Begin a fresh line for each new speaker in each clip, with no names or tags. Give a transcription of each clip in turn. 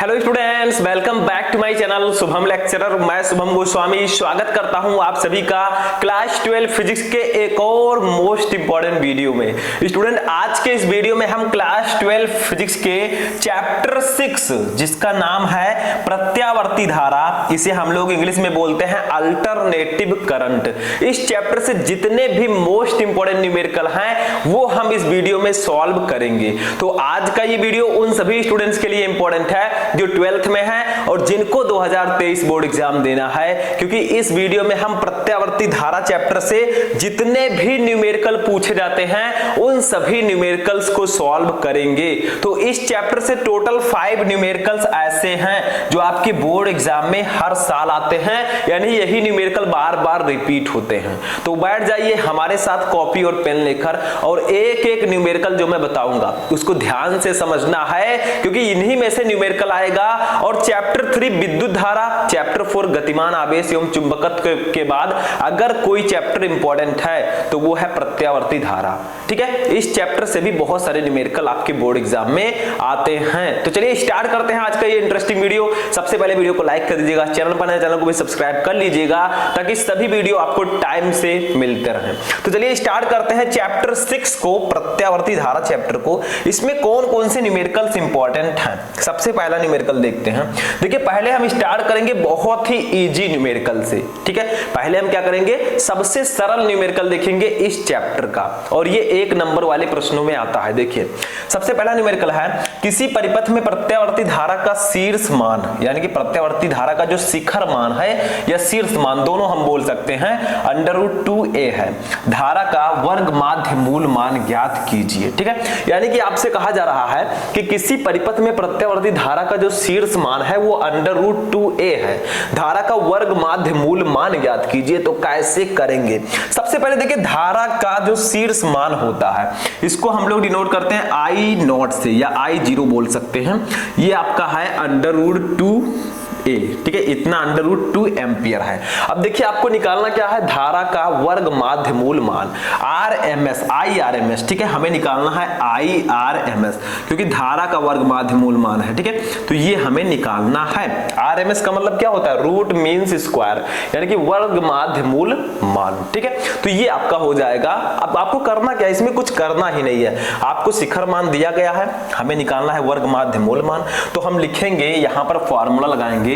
Hello students, welcome back to my channel Shubham lecturer. मैं शुभम गोस्वामी स्वागत करता हूं आप सभी का क्लास 12 फिजिक्स के एक और मोस्ट इंपॉर्टेंट वीडियो में। स्टूडेंट, आज के इस वीडियो में हम क्लास 12 फिजिक्स के चैप्टर 6 जिसका नाम है प्रत्यावर्ती धारा, इसे हम लोग इंग्लिश में बोलते हैं अल्टरनेटिव करंट, इस चैप्टर से जितने भी मोस्ट इंपॉर्टेंट न्यूमेरिकल हैं वो हम इस वीडियो में सॉल्व करेंगे। तो आज का ये वीडियो उन सभी स्टूडेंट्स के लिए इंपॉर्टेंट है जो 12th में है और जिनको 2023 बोर्ड एग्जाम देना है, क्योंकि इस वीडियो में हम प्रत्यावर्ती धारा चैप्टर से जितने भी न्यूमेरिकल पूछे जाते हैं उन सभी न्यूमेरिकल्स को सॉल्व करेंगे। तो इस चैप्टर से टोटल 5 न्यूमेरिकल्स ऐसे हैं जो आपके बोर्ड एग्जाम में हर साल आते हैं, यानी यही न्यूमेरिकल बार बार रिपीट होते हैं। तो बैठ जाइए हमारे साथ कॉपी और पेन लेकर और एक एक न्यूमेरिकल जो मैं बताऊंगा उसको ध्यान से समझना है, क्योंकि इन्हीं में से न्यूमेरिकल आएगा। और चैप्टर 3 विद्युत धारा, चैप्टर 4 गतिमान आवेश एवं चुंबकत्व के बाद अगर कोई चैप्टर इंपॉर्टेंट है तो वो है प्रत्यावर्ती धारा। ठीक है, इस चैप्टर से भी बहुत सारे न्यूमेरिकल आपके बोर्ड एग्जाम में आते हैं। तो चलिए स्टार्ट करते हैं आज का ये इंटरेस्टिंग वीडियो। सबसे पहले वीडियो को लाइक कर दीजिएगा, चैनल पर नए चैनल को भी सब्सक्राइब कर लीजिएगा ताकि सभी वीडियो आपको टाइम से मिलते रहें। तो चलिए स्टार्ट करते हैं चैप्टर 6 को, प्रत्यावर्ती धारा चैप्टर को। इसमें कौन कौन से न्यूमेरिकल्स इंपॉर्टेंट हैं, सबसे पहला न्यूमेरिकल देखते हैं। देखिए पहले हम स्टार्ट करेंगे बहुत ही इजी न्यूमेरिकल से। ठीक है, पहले हम क्या करेंगे, सबसे सरल न्यूमेरिकल देखेंगे इस चैप्टर का, और ये 1 नंबर वाले प्रश्नों में आता है। देखिए सबसे पहला न्यूमेरिकल है, किसी परिपथ में प्रत्यावर्ती धारा का शीर्ष मान, यानी कि प्रत्यावर्ती धारा का जो शिखर मान है या शीर्ष मान दोनों हम बोल सकते हैं, √2a है। धारा का वर्ग माध्य मूल मान ज्ञात कीजिए। ठीक है, यानी कि आपसे कहा जा रहा है कि किसी परिपथ में प्रत्यावर्ती धारा का जो शीर्ष मान है वो √2a है, धारा का वर्ग माध्य मूल मान ज्ञात कीजिए। तो कैसे करेंगे, सबसे पहले देखिए धारा का जो शीर्ष मान होता है इसको हम लोग डिनोट करते हैं I0 से या I0 बोल सकते हैं। ये आपका है √2a। ठीक है, इतना √2 एम्पियर है। अब देखिए आपको निकालना क्या है, धारा का वर्ग माध्य मूल मान IRMS। ठीक है, हमें निकालना है IRMS क्योंकि धारा का वर्ग माध्य मूल मान है। ठीक है, तो ये हमें निकालना है। RMS का मतलब क्या होता है, रूट मीन्स स्क्वायर, यानी कि वर्ग माध्य मूल मान। ठीक है, तो ये आपका हो जाएगा। अब आपको करना क्या है, इसमें कुछ करना ही नहीं है, आपको शिखर मान दिया गया है, हमें निकालना है वर्ग माध्य मूल मान। तो हम लिखेंगे यहां पर फॉर्मूला लगाएंगे,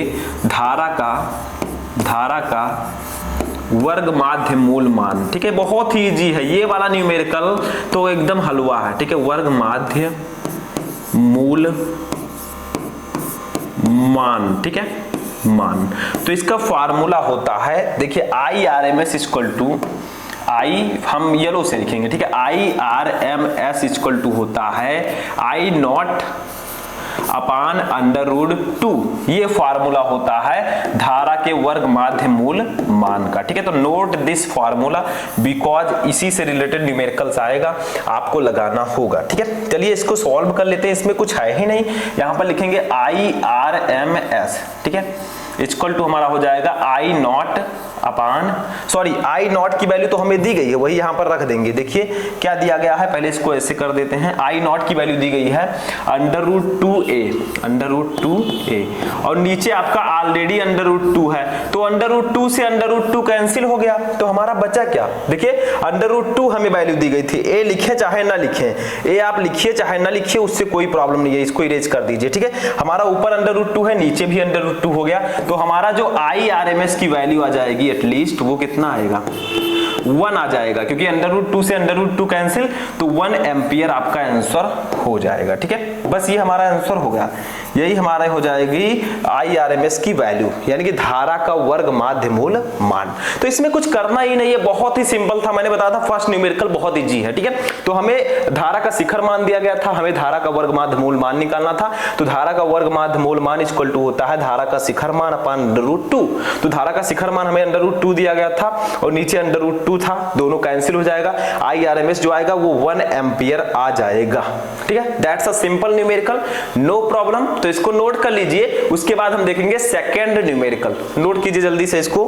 धारा का वर्ग माध्य मूल मान। ठीक है, बहुत ही इजी है ये वाला न्यूमेरिकल, तो एकदम हलवा है। ठीक है, वर्ग माध्य मूल मान। ठीक है, मान, तो इसका फार्मूला होता है, देखिए IRMS इक्वल टू हम येलो से लिखेंगे। ठीक है, IRMS इक्वल टू होता है I0 अपान √2। ये फार्मूला होता है धारा के वर्ग माध्य मूल मान का। ठीक है, तो नोट दिस फार्मूला बिकॉज इसी से रिलेटेड न्यूमेरिकल्स आएगा, आपको लगाना होगा। ठीक है, चलिए इसको सॉल्व कर लेते हैं। इसमें कुछ है ही नहीं, यहां पर लिखेंगे IRMS। ठीक है, इक्वल टू हमारा हो जाएगा I0 की वैल्यू तो हमें दी गई है, वही यहां पर रख देंगे। देखिए क्या दिया गया है, पहले इसको ऐसे कर देते हैं। I0 की वैल्यू दी गई है √2a और नीचे आपका ऑलरेडी √2 है, तो √2 से √2 कैंसिल हो गया, तो हमारा बचा क्या, देखिए √2 हमें वैल्यू दी गई थी। a लिखे चाहे ना लिखे, a आप लिखिए चाहे ना लिखिए, उससे कोई प्रॉब्लम नहीं है, इसको इरेज कर दीजिए। ठीक है, हमारा ऊपर √2 है, नीचे भी √2 हो गया, तो हमारा जो IRMS की वैल्यू आ जाएगी एटलीस्ट वो कितना आएगा, 1 आ जाएगा, क्योंकि √2 से √2 कैंसिल, तो 1 एम्पियर आपका आंसर हो जाएगा। ठीक है, बस ये हमारा आंसर हो गया, यही हमारा हो जाएगी IRMS की वैल्यू, यानी कि धारा का वर्ग माध्य मूल मान। तो इसमें कुछ करना ही नहीं है, बहुत ही सिंपल था। मैंने बताया था फर्स्ट न्यूमेरिकल बहुत इजी है। ठीक है, तो हमें धारा का शिखर मान दिया गया था, हमें धारा का वर्ग माध्य मूल मान निकालना था। तो धारा का वर्ग माध्य मूल मान इक्वल टू होता है धारा का शिखर मान अपान √2। तो धारा का शिखर मान हमें √2 दिया गया था और नीचे √2 था, दोनों कैंसिल हो जाएगा। IRMS जो आएगा वो 1 एम्पियर आ जाएगा। ठीक है, that's a simple numerical, no problem. तो इसको नोट कर लीजिए, उसके बाद हम देखेंगे सेकंड न्यूमेरिकल। नोट कीजिए जल्दी से, इसको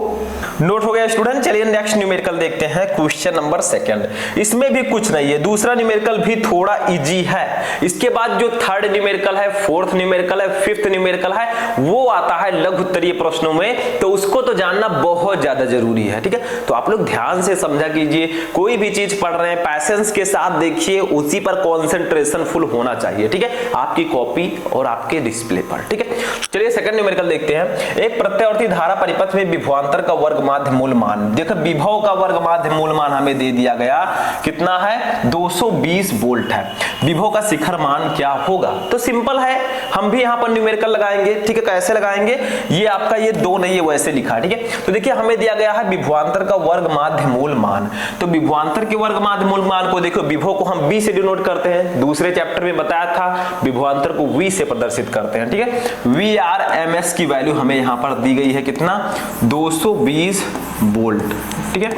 नोट हो गया स्टूडेंट। चलिए नेक्स्ट न्यूमेरिकल देखते हैं, क्वेश्चन नंबर सेकंड। इसमें भी कुछ नहीं है, दूसरा न्यूमेरिकल भी थोड़ा इजी है। इसके बाद जो थर्ड न्यूमेरिकल है, फोर्थ न्यूमेरिकल है, फिफ्थ न्यूमेरिकल है, वो आता है लघु उत्तरीय प्रश्नों में, तो उसको तो जानना बहुत ज्यादा जरूरी है। ठीक है, तो आप लोग ध्यान से समझा कीजिए, कोई भी चीज पढ़ रहे हैं पैसेंस के साथ देखिए, उसी पर कॉन्सेंट्रेशन फुल होना चाहिए। ठीक है, आपकी कॉपी और आपके डिस्प्ले पर। ठीक है, चलिए सेकंड न्यूमेरिकल देखते हैं। एक प्रत्यावर्ती धारा परिपथ में विभवांतर का वर्ग माध्य मूल मान, देखो विभव का वर्ग माध्य मूल मान हमें दे दिया गया, कितना है 220 वोल्ट है। विभव का शिखर मान क्या होगा, तो सिंपल है, हम भी यहां पर न्यूमेरिकल लगाएंगे। ठीक है, कैसे लगाएंगे, ये आपका ये 2 नहीं है, वैसे लिखा। ठीक है, तो देखिए हमें दिया गया है विभवांतर का वर्ग माध्य मूल मान, तो विभवांतर के वर्ग माध्य मूल मान को देखो, विभव को हम v से डिनोट करते हैं, दूसरे चैप्टर में बताया था विभवांतर को v से प्रदर्शित करते हैं। ठीक है, Vrms की वैल्यू हमें यहां पर दी गई है, कितना 220 वोल्ट। ठीक है,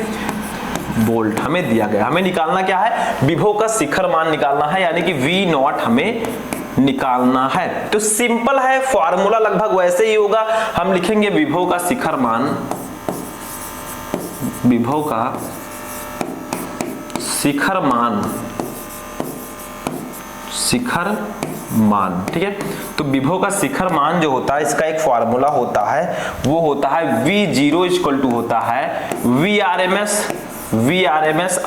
वोल्ट हमें दिया गया, हमें निकालना क्या है, विभव का शिखर मान निकालना है, यानी कि V0 हमें निकालना है। तो सिंपल है, फॉर्मूला लगभग वैसे ही होगा। हम लिखेंगे विभव का शिखर मान, विभव का शिखर मान, शिखर मान। ठीक है, तो विभव का शिखर मान जो होता है, इसका एक फॉर्मूला होता है, वो होता है V0 इक्वल टू होता है Vrms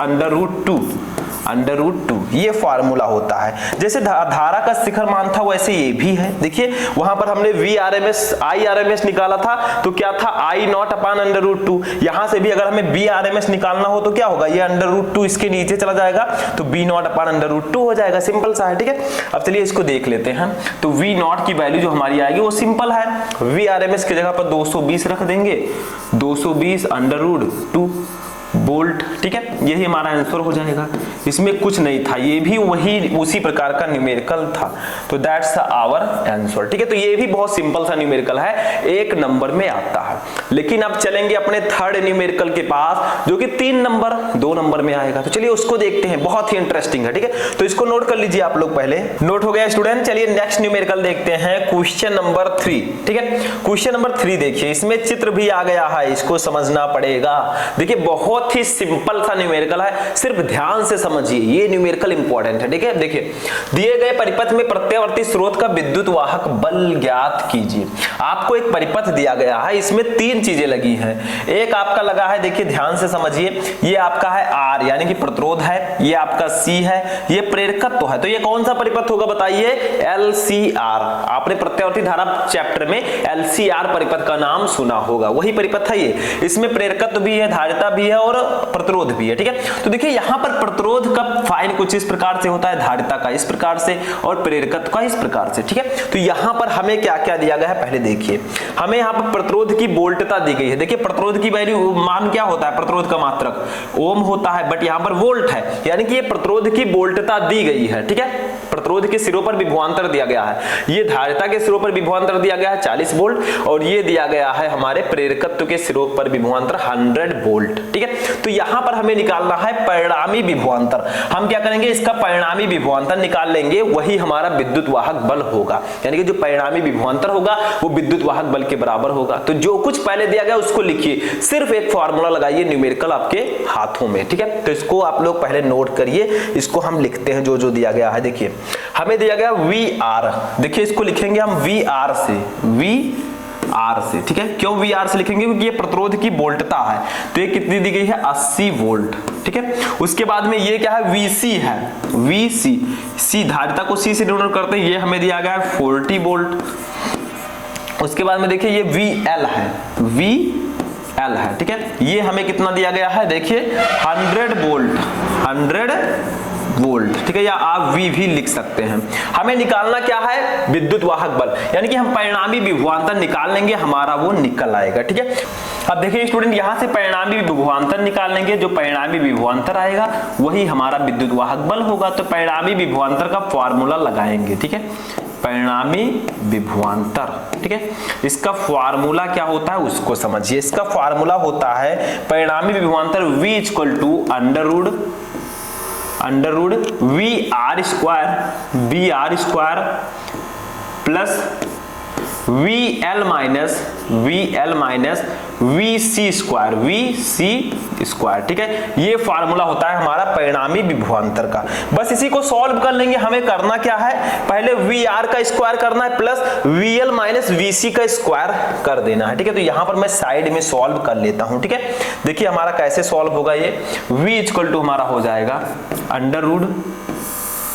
अंडर रूट टू, ये फॉर्मूला होता है। जैसे धारा का शिखर मान था वैसे ये भी है। देखिए वहां पर हमने Irms निकाला था, तो क्या था I0 upon under root two. यहां से भी अगर हमें Vrms निकालना हो तो क्या होगा, ये अंडर रूट टू इसके नीचे चला जाएगा, तो V0 upon under root two हो जाएगा। सिंपल सा है। ठीक है, अब चलिए इसको देख लेते हैं। तो V0 की वैल्यू जो हमारी आएगी वो सिंपल है, Vrms की जगह पर 220 रख देंगे, 220 अंडर रूट टू वोल्ट। ठीक है, यही हमारा आंसर हो जाएगा, इसमें कुछ नहीं था, ये भी वही उसी प्रकार का न्यूमेरिकल था, तो दैट्स आवर आंसर। ठीक है, तो ये भी बहुत सिंपल सा न्यूमेरिकल है, 1 नंबर में आता है। लेकिन अब चलेंगे अपने थर्ड न्यूमेरिकल के पास, जो कि 3 नंबर 2 नंबर में आएगा। तो चलिए उसको देखते हैं, बहुत ही इंटरेस्टिंग है। ठीक है, तो इसको नोट कर लीजिए आप लोग, पहले नोट हो गया स्टूडेंट। चलिए नेक्स्ट न्यूमेरिकल देखते हैं, क्वेश्चन नंबर 3। ठीक है, क्वेश्चन नंबर 3 देखिए, इसमें चित्र भी आ गया है, इसको समझना पड़ेगा। देखिए बहुत ही सिंपल सा न्यूमेरिकल है, सिर्फ ध्यान से समझिए, ये न्यूमेरिकल इंपॉर्टेंट है। ठीक है, देखिए दिए गए परिपथ में प्रत्यावर्ती स्रोत का विद्युत वाहक बल ज्ञात कीजिए। आपको एक परिपथ दिया गया है, इसमें 3 चीजें लगी हैं। एक आपका लगा है, देखिए ध्यान से समझिए, ये आपका है R यानी कि प्रतिरोध है, ये आपका C है, ये प्रेरकत्व है। तो ये कौन सा परिपथ होगा बताइए, LCR। आपने प्रत्यावर्ती धारा चैप्टर में LCR परिपथ का नाम सुना होगा, वही परिपथ है ये। इसमें प्रेरकत्व भी है, धारिता भी है और प्रतिरोध भी है। ठीक है, तो देखिए यहां पर प्रतिरोध का फाइन कुछ इस प्रकार से होता है, धारिता का इस प्रकार से और प्रेरकत्व का इस प्रकार से। ठीक है, तो यहां पर हमें क्या क्या दिया गया है, पहले देखिए, हमें यहां पर प्रतिरोध की वोल्टता दी गई है। देखिए प्रतिरोध की वैल्यू मान क्या होता है, प्रतिरोध का मात्रक ओम होता है, बट यहां पर वोल्ट है, यानी कि ये प्रतिरोध की वोल्टता दी गई है। ठीक है, प्रतिरोध के सिरों पर विभवांतर दिया गया है, ये धारिता के सिरों पर विभवांतर दिया गया है 40 वोल्ट, और ये दिया गया है हमारे प्रेरकत्व के सिरों पर विभवांतर 100 वोल्ट। ठीक है, तो यहां पर हमें निकालना है परिणामी विभवांतर। हम क्या करेंगे, इसका परिणामी विभवांतर निकाल लेंगे, वही हमारा विद्युत वाहक बल होगा, यानी कि जो परिणामी विभवांतर होगा वो विद्युत वाहक बल के बराबर होगा। तो जो कुछ पहले दिया गया उसको लिखिए, सिर्फ एक फॉर्मूला लगाइए न्यूमेरिकल आपके हाथों में। ठीक है, तो इसको आप लोग पहले नोट करिए, इसको हम लिखते हैं जो जो दिया गया है। देखिए हमें दिया गया VR, देखिए इसको लिखेंगे हम VR से। ठीक है, क्यों VR से लिखेंगे, क्योंकि ये प्रतिरोध की वोल्टता है, तो ये कितनी दी गई है 80 वोल्ट। ठीक है, उसके बाद में ये क्या है, VC है, VC धारिता को C से डिनोट करते हैं, ये हमें दिया गया है 40 वोल्ट। उसके बाद में देखिए ये VL है। ठीक है, ये हमें कितना दिया गया है, देखिए 100 वोल्ट। ठीक है, या आप V भी लिख सकते हैं। हमें निकालना क्या है, विद्युत वाहक बल, यानी कि हम परिणामी विभवांतर निकाल लेंगे, हमारा वो निकल आएगा। ठीक है, अब देखिए स्टूडेंट, यहां से परिणामी विभवांतर निकाल लेंगे, जो परिणामी विभवांतर आएगा वही हमारा विद्युत वाहक बल होगा। तो परिणामी विभवांतर का फॉर्मूला लगाएंगे। ठीक है, परिणामी विभवांतर। ठीक है, इसका फॉर्मूला क्या होता है उसको समझिए। इसका फॉर्मूला होता है परिणामी विभवांतर V equal to under root VR square plus VL minus VC square, ठीक है। ये फार्मूला होता है हमारा परिणामी विभवांतर का। बस इसी को सॉल्व कर लेंगे। हमें करना क्या है, पहले VR का स्क्वायर करना है प्लस VL माइनस VC का स्क्वायर कर देना है, ठीक है। तो यहां पर मैं साइड में सॉल्व कर लेता हूं, ठीक है। देखिए हमारा कैसे सॉल्व होगा ये, V इक्वल टू हमारा हो जाएगा under root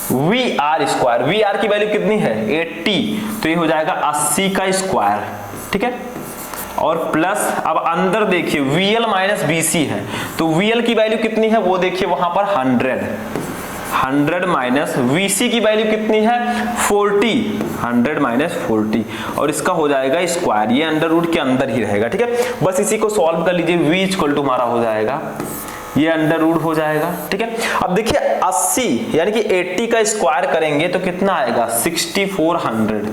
VR square, VR की वैल्यू कितनी है 80, तो ये हो जाएगा 80 का स्क्वायर, ठीक है। और प्लस अब अंदर देखिए VL माइनस VC है, तो VL की वैल्यू कितनी है वो देखिए वहां पर 100 माइनस VC की वैल्यू कितनी है 40, 100 माइनस 40, और इसका हो जाएगा स्क्वायर, ये अंडर रूट के अंदर ही रहेगा, ठीक है। बस इसी को सॉल्व कर लीजिए। V इक्वल टू हमारा हो जाएगा, ये अंडर रूट हो जाएगा, ठीक है। अब देखिए 80 यानी कि 80 का स्क्वायर करेंगे तो कितना आएगा 6400,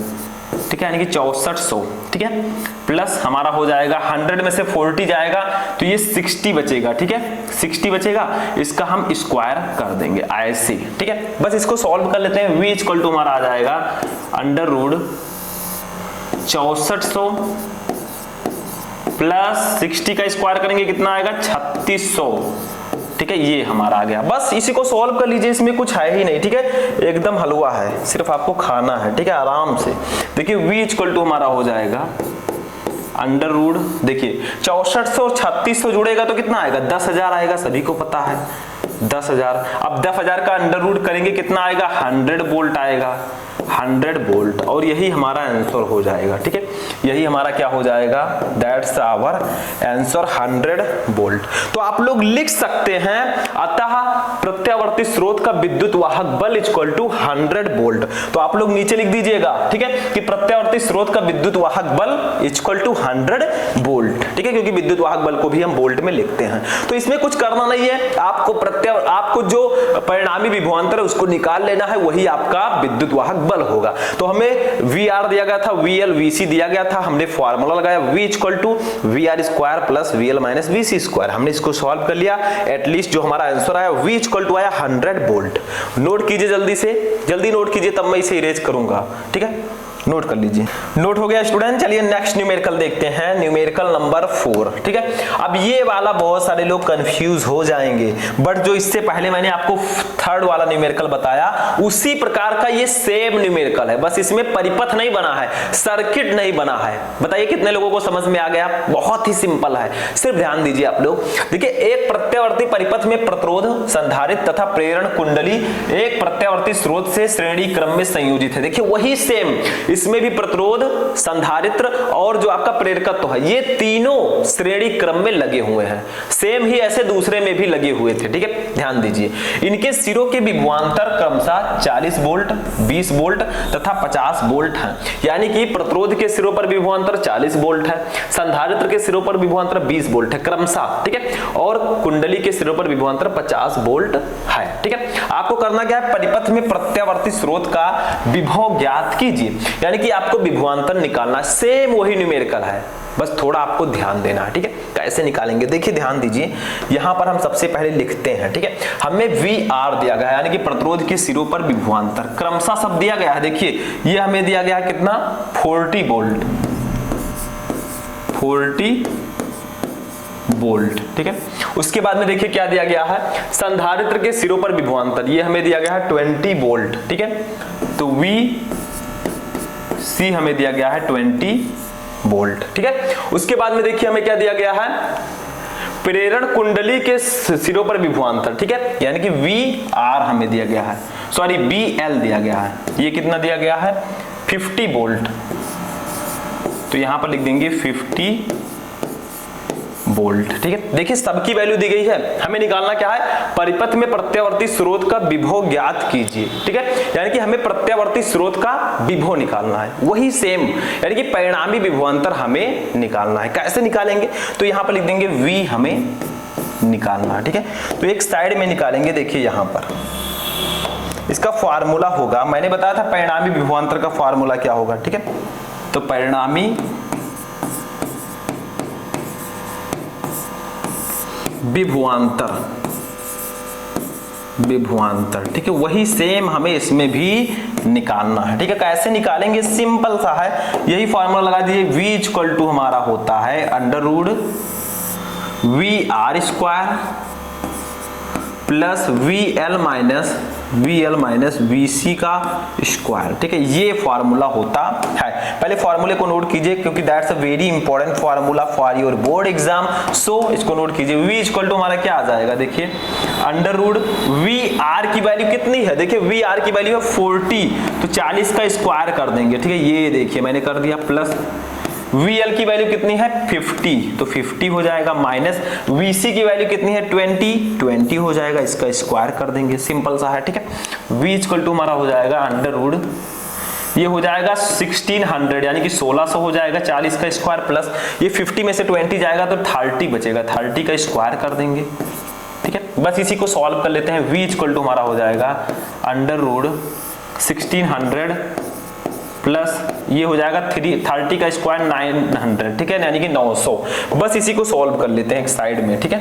ठीक है, यानी कि 6400, ठीक है। प्लस हमारा हो जाएगा 100 में से 40 जाएगा तो ये 60 बचेगा, ठीक है, 60 बचेगा, इसका हम स्क्वायर कर देंगे ऐसे, ठीक है। बस इसको सॉल्व कर लेते हैं। V इक्वल टू हमारा आ जाएगा अंडर रूट 6400 प्लस 60 का स्क्वायर करेंगे कितना आएगा 3600, ठीक है। ये हमारा आ गया। बस इसी को सॉल्व कर लीजिए, इसमें कुछ है ही नहीं, ठीक है, एकदम हलवा है, सिर्फ आपको खाना है, ठीक है, आराम से। देखिए V इक्वल टू हमारा हो जाएगा अंडर रूट, देखिए 6400 और 3600 जुड़ेगा तो कितना आएगा 10,000 आएगा, सभी को पता है 10,000। अब 10,000 का अंडर रूट करेंगे कितना आएगा 100 वोल्ट आएगा, 100 वोल्ट, और यही हमारा आंसर हो जाएगा, ठीक है। यही हमारा क्या हो जाएगा, दैट्स आवर आंसर 100 वोल्ट। तो आप लोग लिख सकते हैं अतः प्रत्यावर्ती स्रोत का विद्युत वाहक बल इक्वल टू 100 वोल्ट। तो आप लोग नीचे लिख दीजिएगा, ठीक है, कि प्रत्यावर्ती स्रोत का विद्युत वाहक बल इक्वल टू 100 वोल्ट, ठीक है, क्योंकि विद्युत वाहक बल को भी हम वोल्ट में लिखते हैं। तो इसमें कुछ करना नहीं है, आपको जो परिणामी विभवांतर है उसको निकाल लेना है, वही आपका विद्युत वाहक बल होगा। तो हमें VR दिया गया था, VL VC दिया गया था, हमने फॉर्मूला लगाया V equal to VR square plus VL minus VC square, हमने इसको सॉल्व कर लिया। एटलीस्ट जो हमारा आंसर आया V इक्वल टू आया 100 वोल्ट। नोट कीजिए, जल्दी नोट कीजिए, तब मैं इसे इरेज करूंगा, ठीक है, नोट कर लीजिए। नोट हो गया स्टूडेंट। चलिए नेक्स्ट न्यूमेरिकल देखते हैं, न्यूमेरिकल नंबर 4, ठीक है। अब ये वाला बहुत सारे लोग कंफ्यूज हो जाएंगे, बट जो इससे पहले मैंने आपको थर्ड वाला न्यूमेरिकल बताया उसी प्रकार का ये सेम न्यूमेरिकल है, बस इसमें परिपथ नहीं बना है, सर्किट नहीं बना है। बताइए कितने लोगों को समझ में आ गया? बहुत ही सिंपल है, सिर्फ ध्यान दीजिए आप लोग। देखिए एक प्रत्यावर्ती परिपथ में प्रतिरोध, संधारित्र तथा प्रेरण कुंडली एक प्रत्यावर्ती स्रोत से श्रेणी क्रम में संयोजित है। देखिए वही सेम, इसमें भी प्रतिरोध, संधारित्र और जो आपका प्रेरकत्व है, ये तीनों श्रेणी क्रम में लगे हुए हैं। सेम ही ऐसे दूसरे में भी लगे हुए थे, ठीक है, ध्यान दीजिए। इनके सिरों के विभवांतर क्रमशः 40 वोल्ट, 20 वोल्ट तथा 50 वोल्ट हैं। यानी कि प्रतिरोध के सिरों पर विभवांतर 40 वोल्ट है, संधारित्र के सिरों पर विभवांतर 20 वोल्ट है क्रमशः, ठीक है, और कुंडली के सिरों पर विभवांतर 50 वोल्ट है, ठीक है। आपको करना क्या है, परिपथ में प्रत्यावर्ती स्रोत का विभव ज्ञात कीजिए, यानी कि आपको विभवांतर निकालना। सेम वही न्यूमेरिकल है, बस थोड़ा आपको ध्यान देना है, ठीक है। कैसे निकालेंगे देखिए, ध्यान दीजिए। यहां पर हम सबसे पहले लिखते हैं, ठीक है, हमें VR दिया गया है, यानी कि प्रतिरोध के सिरों पर विभवांतर क्रमशः सब दिया गया है। देखिए ये हमें दिया गया है कितना 40 वोल्ट, 40 वोल्ट, ठीक है। उसके बाद में देखिए क्या दिया गया है, संधारित्र के सिरों पर विभवांतर, ये हमें दिया गया है 20 वोल्ट, ठीक है। तो VC हमें दिया गया है 20 वोल्ट, ठीक है। उसके बाद में देखिए हमें क्या दिया गया है, प्रेरण कुंडली के सिरों पर विभवांतर, ठीक है, यानी कि VR हमें दिया गया है, सॉरी VL दिया गया है, ये कितना दिया गया है 50 वोल्ट, तो यहां पर लिख देंगे 50 वोल्ट, ठीक है। देखिए सबकी वैल्यू दी गई है, हमें निकालना क्या है, परिपथ में प्रत्यावर्ती स्रोत का विभव ज्ञात कीजिए, ठीक है, यानी कि हमें प्रत्यावर्ती स्रोत का विभव निकालना है, वही सेम, यानी कि परिणामी विभवांतर हमें निकालना है। कैसे निकालेंगे, तो यहां पर लिख देंगे V हमें निकालना है, ठीक है। तो एक साइड में निकालेंगे, देखिए यहां पर इसका फार्मूला होगा, मैंने बताया था परिणामी विभवांतर का फार्मूला क्या होगा, ठीक है। तो परिणामी विभवांतर, ठीक है, वही सेम हमें इसमें भी निकालना है। ठीक है, कैसे निकालेंगे, सिंपल सा है, यही फॉर्मूला लगा दीजिए, v इक्वल टू हमारा होता है under root V R square plus V L minus V C का स्क्वायर। ठीक है, ये फॉर्मूला होता है। पहले फॉर्मूले को नोट कीजिए क्योंकि that's a very important formula for your board exam, so इसको नोट कीजिए। v इक्वल टू हमारा क्या आ जाएगा, देखिए अंडर रूट वी आर की वैल्यू कितनी है, देखिए वी आर की वैल्यू है 40, तो 40 का स्क्वायर कर देंगे। ठीक है, ये देखिए मैंने कर दिया, प्लस VL की वैल्यू कितनी है 50, तो 50 हो जाएगा, माइनस VC की वैल्यू कितनी है 20 हो जाएगा, इसका स्क्वायर कर देंगे, सिंपल सा है। ठीक है, V इक्वल टू हमारा हो जाएगा अंडर रूट, ये हो जाएगा 1600 यानी कि 1600 हो जाएगा, 40 का स्क्वायर प्लस ये 50 में से 20 जाएगा तो 30 बचेगा, 30 का स्क्वायर कर देंगे। ठीक है, बस इसी को सॉल्व कर लेते हैं। V इक्वल टू हमारा हो जाएगा अंडर रूट 1600 प्लस ये हो जाएगा 30 का स्क्वायर 900। ठीक है, यानी कि 900। बस इसी को सॉल्व कर लेते हैं एक साइड में। ठीक है,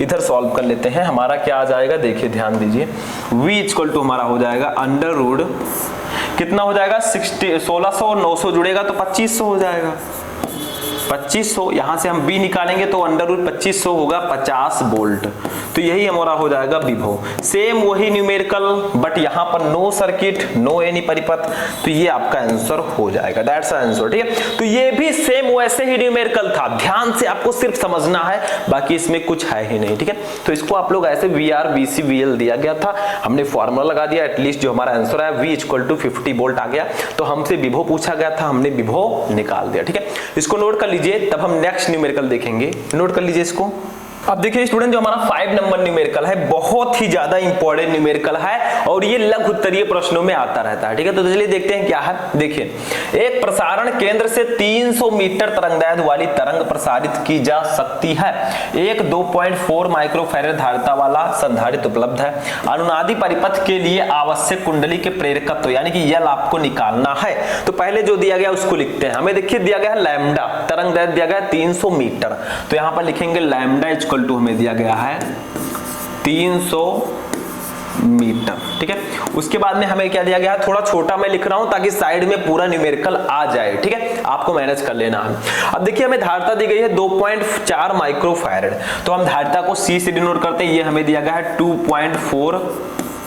इधर सॉल्व कर लेते हैं, हमारा क्या आ जाएगा, देखिए ध्यान दीजिए, v इक्वल टू हमारा हो जाएगा अंडर रूट कितना हो जाएगा 1600 और 900 जुड़ेगा तो 2500 हो जाएगा, 2500। यहां से हम b निकालेंगे तो अंडर रूट 2500 होगा 50 वोल्ट, तो यही हमारा हो जाएगा विभव। सेम वही न्यूमेरिकल बट यहाँ पर नो सर्किट, नो एनी परिपथ, तो ये आपका आंसर हो जाएगा, दैट्स आंसर। ठीक है, तो ये भी सेम वैसे ही न्यूमेरिकल था, ध्यान से आपको सिर्फ समझना है, बाकी इसमें कुछ है ही नहीं। ठीक है, तो इसको आप लोग ऐसे V R V C V L दिया गया था, हमने फॉर्मूला लगा दिया, एटलीस्ट जो हमारा आंसर है v इक्वल टू 50 वोल्ट आ गया, तो हमसे विभव पूछा गया था, हमने विभव निकाल दिया। ठीक है, इसको नोट कर लीजिए, तब हम नेक्स्ट न्यूमेरिकल देखेंगे, नोट कर लीजिए इसको। अब देखिए स्टूडेंट, जो हमारा 5 नंबर न्यूमेरिकल है बहुत ही ज्यादा इंपॉर्टेंट न्यूमेरिकल है और ये लघु उत्तरीय प्रश्नों में आता रहता है। ठीक है, तो चलिए देखते हैं क्या है। देखिए, एक प्रसारण केंद्र से 300 मीटर तरंगदैर्ध्य वाली तरंग प्रसारित की जा सकती है, एक 2.4 माइक्रोफैराड धारिता वाला संधारित्र उपलब्ध है, अनुनादी परिपथ के लिए आवश्यक कुंडली के प्रेरकत्व यानी कि यल आपको निकालना है। तो पहले जो दिया गया उसको लिखते हैं, हमें देखिए दिया गया है लैम्डा, तरंगदैर्ध्य दिया गया है 300 मीटर, तो यहाँ पर लिखेंगे लैम्डा टू हमें दिया गया है 300 मीटर। ठीक है, उसके बाद में हमें क्या दिया गया है, थोड़ा छोटा मैं लिख रहा हूं ताकि साइड में पूरा न्यूमेरिकल आ जाए। ठीक है, आपको मैनेज कर लेना है। अब देखिए हमें धारिता दी गई है 2.4 माइक्रोफैराड, तो हम धारिता को C से डिनोट करते हैं, ये हमें दिया गया है 2.4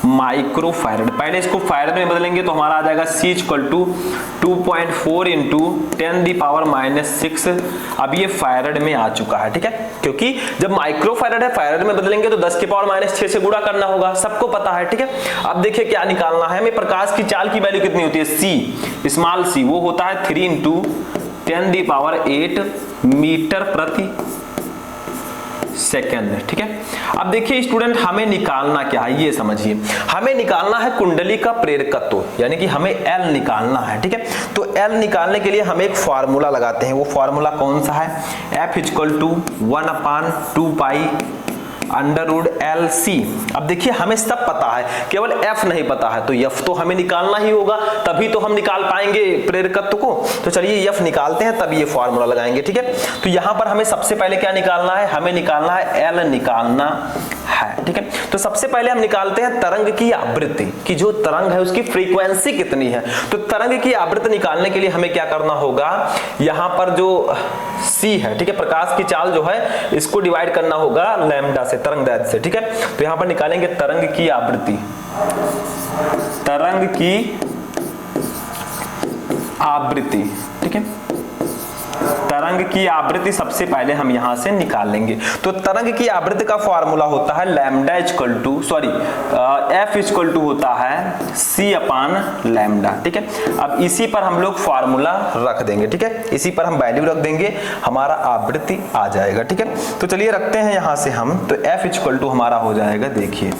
माइक्रोफैराड। पहले इसको फैराड में बदलेंगे तो हमारा आ जाएगा C इक्वल टू 2.4 इंटू 10⁻⁻6। अब ये फैराड में आ चुका है। ठीक है, क्योंकि जब माइक्रोफैराड है फैराड में बदलेंगे तो 10⁻⁻6 से गुणा करना होगा, सबको पता है। ठीक है, अब देखिए क्या निकालना है हमें, प्रकाश की चाल की वैल्यू कितनी होती है C, स्मॉल c, वो होता है 3 इंटू 10⁸ मीटर प्रति सेकेंड। ठीक है, अब देखिए स्टूडेंट, हमें निकालना क्या है ये समझिए, हमें निकालना है कुंडली का प्रेरकत्व यानी कि हमें L निकालना है। ठीक है, तो L निकालने के लिए हम एक फार्मूला लगाते हैं, वो फार्मूला कौन सा है, F equal to 1/2 pi under root LC। अब देखिए हमें सब पता है, केवल F नहीं पता है, तो F तो हमें निकालना ही होगा, तभी तो हम निकाल पाएंगे प्रेरकत्व को। तो चलिए F निकालते हैं, तब ये फॉर्मूला लगाएंगे। ठीक है, तो यहां पर हमें सबसे पहले क्या निकालना है, हमें निकालना है L निकालना है। ठीक है, तो सबसे पहले हम निकालते हैं तरंग की आवृत्ति, कि जो तरंग है उसकी फ्रीक्वेंसी कितनी है। तो तरंग की आवृत्ति निकालने के लिए हमें क्या करना होगा, यहां पर जो C है, ठीक है, प्रकाश की चाल जो है इसको डिवाइड करना होगा लैम्डा से, तरंगदैर्ध्य से। ठीक है, तो यहां पर निकालेंगे तरंग की आवृत्ति, तरंग की आवृत्ति। ठीक है, तरंग की आवृत्ति सबसे पहले हम यहां से निकाल लेंगे। तो तरंग की आवृत्ति का फॉर्मूला होता है lambda equal to F equal to होता है C/लैम्डा। ठीक है, अब इसी पर हम लोग फॉर्मूला रख देंगे। ठीक है, इसी पर हम वैल्यू रख देंगे, हमारा आवृत्ति आ जाएगा। ठीक है, तो चलिए रखते हैं यहां से हम, तो F इक्वल टू हमारा हो जाएगा, देखिए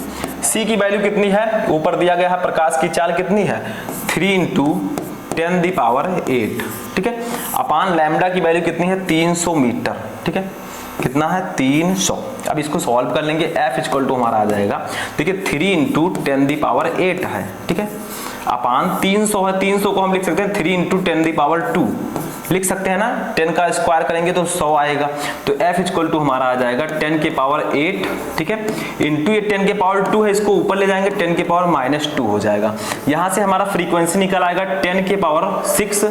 C की वैल्यू कितनी है, ऊपर दिया गया है प्रकाश की चाल कितनी है 3 इंटू 10⁸। ठीक है, अपान लैम्डा की वैल्यू कितनी है 300 मीटर। ठीक है, कितना है 300। अब इसको सॉल्व कर लेंगे, F इक्वल टू हमारा आ जाएगा, देखिए 3 इंटू 10⁸ है। ठीक है, अपान 300 है, 300 को हम लिख सकते हैं 3 इंटू 10⁻²। लिख सकते हैं ना, 10 का स्क्वायर करेंगे तो 100 आएगा। तो f इक्वल टू हमारा आ जाएगा 10 के पावर 8, ठीक है, इंटू ये 10 के पावर 2 है, इसको ऊपर ले जाएंगे 10 के पावर -2 हो जाएगा। यहां से हमारा फ्रीक्वेंसी निकल आएगा 10 के पावर 6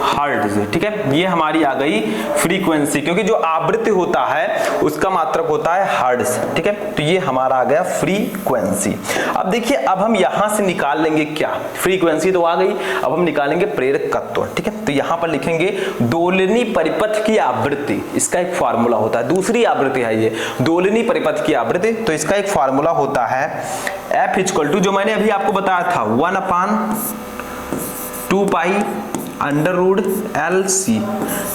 हर्ट्ज, ठीक है। ये हमारी आ गई फ्रीक्वेंसी, क्योंकि जो आवृत्ति होता है उसका मात्रक होता है हर्ट्ज, ठीक है। तो ये हमारा आ गया फ्रीक्वेंसी। अब देखिए, अब हम यहां से निकाल लेंगे क्या, फ्रीक्वेंसी तो आ गई, अब हम निकालेंगे प्रेरकत्व, ठीक है। तो यहां पर लिखेंगे दोलनी परिपथ की आवृत्ति, इसका एक फार्मूला होता है, दूसरी आवृत्ति है ये दोलनी परिपथ की आवृत्ति। तो इसका एक फार्मूला होता है f इक्वल टू, जो मैंने अभी आपको बताया था, 1/2 पाई अंडर रूट LC,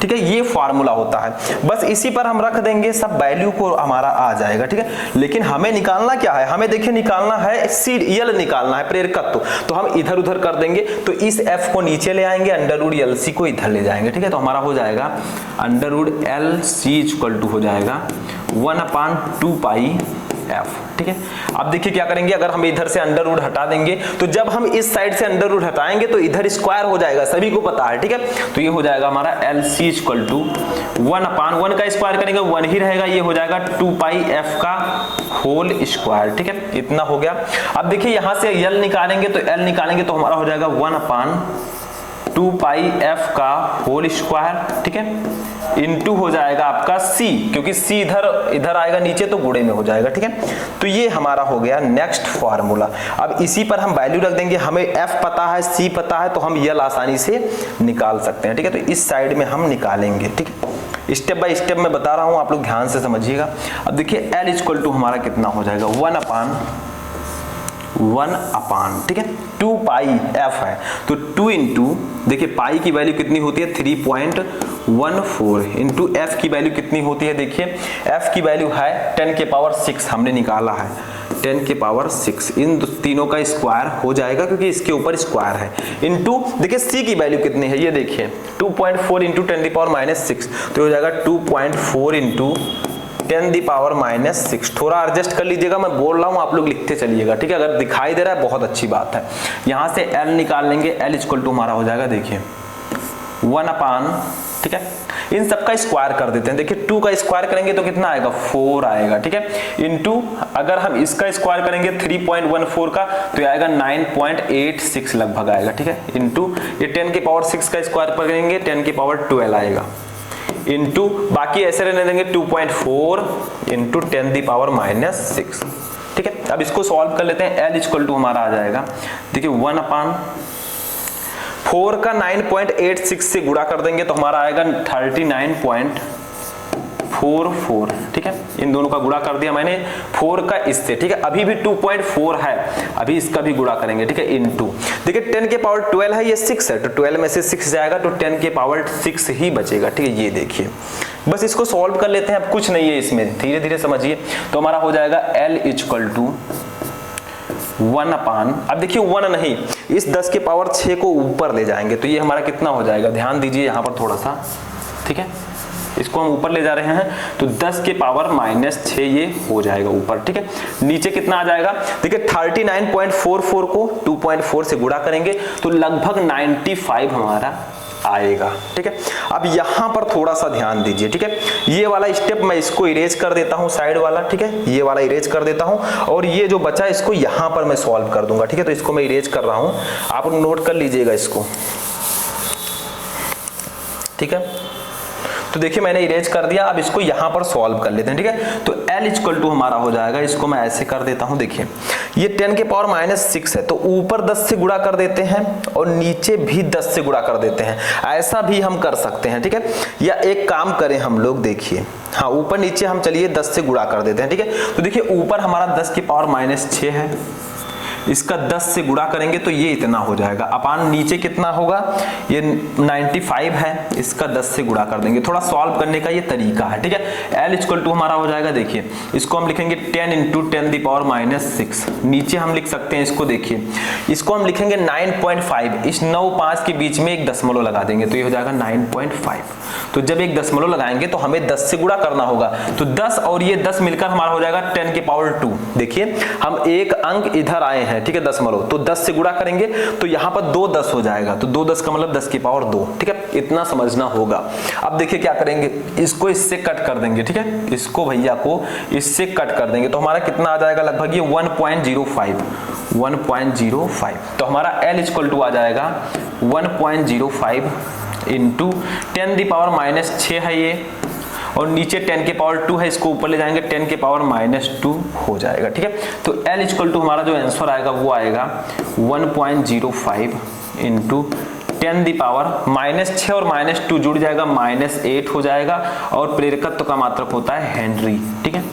ठीक है, ये फार्मूला होता है। बस इसी पर हम रख देंगे, सब वैल्यू को हमारा आ जाएगा, ठीक है। लेकिन हमें निकालना क्या है, हमें देखिए निकालना है L निकालना है, प्रेरकत्व। तो हम इधर उधर कर देंगे, तो इस F को नीचे ले आएंगे, अंडर रूट LC को इधर ले जाएंगे, ठीक है। तो हमारा हो जाएगा under root LC equal to हो जाएगा 1/2 पाई f, ठीक है। अब देखिए क्या करेंगे, अगर हम इधर से अंडर रूट हटा देंगे, तो जब हम इस साइड से अंडर रूट हटाएंगे तो इधर स्क्वायर हो जाएगा, सभी को पता है, ठीक है। तो ये हो जाएगा हमारा LC इक्वल टू 1/1 का स्क्वायर करेंगे 1 ही रहेगा, ये हो जाएगा 2 पाई f का होल स्क्वायर, ठीक है। इतना हो गया। अब देखिए यहां से L निकालेंगे, तो L निकालेंगे तो हमारा हो जाएगा 1/2 पाई f का होल स्क्वायर, ठीक है, इनटू हो जाएगा आपका C, क्योंकि C इधर आएगा नीचे तो गुणे में हो जाएगा, ठीक है। तो ये हमारा हो गया नेक्स्ट फार्मूला। अब इसी पर हम वैल्यू रख देंगे, हमें F पता है, C पता है, तो हम L आसानी से निकाल सकते हैं, ठीक है। तो इस साइड में हम निकालेंगे, ठीक है, स्टेप बाय स्टेप मैं बता रहा हूं, आप लोग ध्यान से समझिएगा। अब देखिए L इक्वल टू हमारा कितना हो जाएगा, 1/, ठीक है, 2 पाई f है, तो 2 इंटू, देखिए पाई की वैल्यू कितनी होती है 3.14, इंटू f की वैल्यू कितनी होती है, देखिए f की वैल्यू है 10 के पावर 6 हमने निकाला है, 10 के पावर 6, इन तीनों का स्क्वायर हो जाएगा क्योंकि इसके ऊपर स्क्वायर है, इंटू देखिए c की वैल्यू कितनी है, ये देखिए 2.4 इंटू 10 की पावर -6, तो हो जाएगा 2.4 इंटू 10 की पावर -6। थोड़ा एडजस्ट कर लीजिएगा, मैं बोल रहा हूं, आप लोग लिखते चलिएगा, ठीक है। अगर दिखाई दे रहा है बहुत अच्छी बात है। यहां से L निकाल लेंगे, L इक्वल टू हमारा हो जाएगा, देखिए 1/, ठीक है, इन सब का स्क्वायर कर देते हैं। देखिए 2 का स्क्वायर करेंगे तो कितना आएगा 4 आएगा, ठीक है, इनटू अगर हम इसका स्क्वायर करेंगे 3.14 का तो आएगा 9.86 लगभग आएगा, ठीक है, इनटू ये 10 के पावर 6 का स्क्वायर करेंगे 10 के पावर 12 आएगा, इनटू बाकी ऐसे रहने देंगे 2.4 इंटू 10 की पावर -6, ठीक है। अब इसको सॉल्व कर लेते हैं। L इक्वल टू हमारा आ जाएगा, देखिए 1/4 का 9.86 से गुणा कर देंगे तो हमारा आएगा 39.44, ठीक है। इन दोनों का गुणा कर दिया मैंने 4 का इससे, ठीक है। अभी भी 2.4 है, अभी इसका भी गुणा करेंगे, ठीक है, इनटू देखिए 10 के पावर 12 है, ये 6 है, तो 12 में से 6 जाएगा तो 10 के पावर 6 ही बचेगा, ठीक है। ये देखिए, बस इसको सॉल्व कर लेते हैं, अब कुछ नहीं है इसमें, धीरे धीरे समझिए। तो हमारा हो जाएगा L इक्वल टू 1/, अब देखिए 1 नहीं, इस 10 के पावर 6 को ऊपर ले जाएंगे तो ये हमारा कितना हो जाएगा, ध्यान दीजिए यहाँ पर थोड़ा सा, ठीक है, इसको हम ऊपर ले जा रहे हैं तो 10 के पावर -6 ये हो जाएगा ऊपर, ठीक है। नीचे कितना आ जाएगा, देखिए 39.44 को 2.4 से गुणा करेंगे तो लगभग 95 हमारा आएगा, ठीक है। अब यहां पर थोड़ा सा ध्यान दीजिए, ठीक है, ये वाला स्टेप मैं इसको इरेज कर देता हूं, साइड वाला, ठीक है, ये वाला इरेज कर देता हूं और ये जो बचा इसको यहां पर मैं सॉल्व कर दूंगा, ठीक है। तो इसको मैं इरेज कर रहा हूं, आप नोट कर लीजिएगा इसको, ठीक है। तो देखिए मैंने इरेज कर दिया, अब इसको यहां पर सॉल्व कर लेते हैं, ठीक है। तो L इक्वल टू हमारा हो जाएगा, इसको मैं ऐसे कर देता हूं, देखिए ये 10 के पावर -6 है, तो ऊपर 10 से गुणा कर देते हैं और नीचे भी 10 से गुणा कर देते हैं, ऐसा भी हम कर सकते हैं, ठीक है। या एक काम करें हम लोग, देखिए हाँ ऊपर नीचे हम चलिए 10 से गुणा कर देते हैं, ठीक है। तो देखिए ऊपर हमारा 10 की पावर -6 है, इसका 10 से गुणा करेंगे तो ये इतना हो जाएगा, अपान नीचे कितना होगा, ये 95 है, इसका 10 से गुणा कर देंगे। थोड़ा सॉल्व करने का ये तरीका है, ठीक है। L इक्वल टू हमारा हो जाएगा, देखिए इसको हम लिखेंगे 10 इंटू 10 की पावर -6, नीचे हम लिख सकते हैं इसको, देखिए इसको हम लिखेंगे 9.5, इस 9 5 के बीच में एक दशमलव लगा देंगे तो ये हो जाएगा 9.5। तो जब एक दशमलव लगाएंगे तो हमें 10 से गुणा करना होगा, तो 10 और ये 10 मिलकर हमारा हो जाएगा 10 के पावर 2। देखिए हम एक अंक इधर आए हैं, हैं, ठीक है, दशमलव, तो 10 से गुणा करेंगे तो यहाँ पर 2 10 हो जाएगा, तो 2 10 का मतलब 10 की पावर 2, ठीक है, इतना समझना होगा। अब देखिए क्या करेंगे, इसको इससे कट कर देंगे, ठीक है, इसको भैया को इससे कट कर देंगे तो हमारा कितना आ जाएगा, लगभग ये 1.05, तो हमारा L इक्वल टू आ जाएगा 1.05 इंटू 10 की पावर -6 है ये, और नीचे 10 के पावर 2 है, इसको ऊपर ले जाएंगे 10 के पावर -2 हो जाएगा, ठीक है। तो L इक्वल टू हमारा जो आंसर आएगा वो आएगा 1.05 इंटू 10 की पावर -6 और -2 जुड़ जाएगा -8 हो जाएगा, और प्रेरकत्व का मात्रक होता है हेनरी, ठीक है,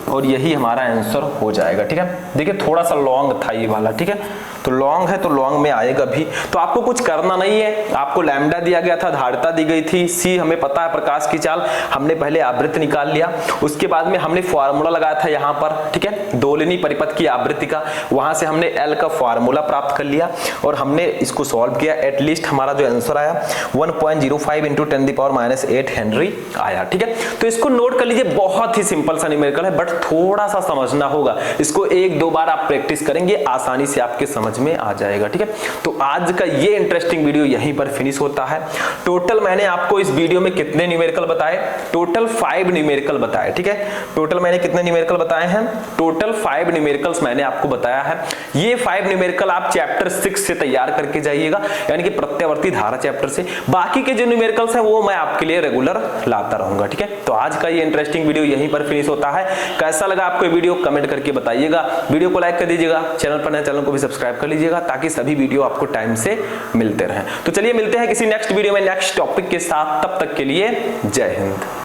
और यही हमारा आंसर हो जाएगा, ठीक है। देखिए थोड़ा सा लॉन्ग था ये वाला, ठीक है, तो लॉन्ग है तो लॉन्ग में आएगा भी, तो आपको कुछ करना नहीं है, आपको लैम्डा दिया गया था, धारिता दी गई थी, सी हमें पता है प्रकाश की चाल, हमने पहले आवृत्ति निकाल लिया, उसके बाद में हमने फार्मूला लगाया था यहाँ पर, ठीक है, दोलिनी परिपथ की आवृत्ति का, वहां से हमने एल का फार्मूला प्राप्त कर लिया और हमने इसको सॉल्व किया, एटलीस्ट हमारा जो आंसर आया 1.05 इंटू 10 की पावर -8 हेनरी आया, ठीक है। तो इसको नोट कर लीजिए, बहुत ही सिंपल सा न्यूमेरिकल है, बट थोड़ा सा समझना होगा, इसको 1-2 बार आप प्रैक्टिस करेंगे, आसानी से आपके समझ में आ जाएगा, ठीक है। तो आज का ये इंटरेस्टिंग वीडियो यहीं पर फिनिश होता है। टोटल मैंने आपको इस वीडियो में कितने न्यूमेरिकल बताए, टोटल 5 न्यूमेरिकल बताए, ठीक है। टोटल मैंने कितने न्यूमेरिकल बताए हैं, टोटल 5 न्यूमेरिकल्स मैंने आपको बताया है। ये 5 न्यूमेरिकल आप चैप्टर 6 से तैयार करके जाइएगा, यानी कि प्रत्यावर्ती धारा चैप्टर से। बाकी के जो न्यूमेरिकल्स हैं वो मैं आपके लिए रेगुलर लाता रहूंगा, ठीक है। तो आज का ये इंटरेस्टिंग वीडियो यहीं पर फिनिश होता है। कैसा लगा आपको ये वीडियो कमेंट करके बताइएगा, वीडियो को लाइक कर दीजिएगा, चैनल पर नए चैनल को भी सब्सक्राइब कर लीजिएगा ताकि सभी वीडियो आपको टाइम से मिलते रहें। तो चलिए मिलते हैं किसी नेक्स्ट वीडियो में नेक्स्ट टॉपिक के साथ, तब तक के लिए जय हिंद।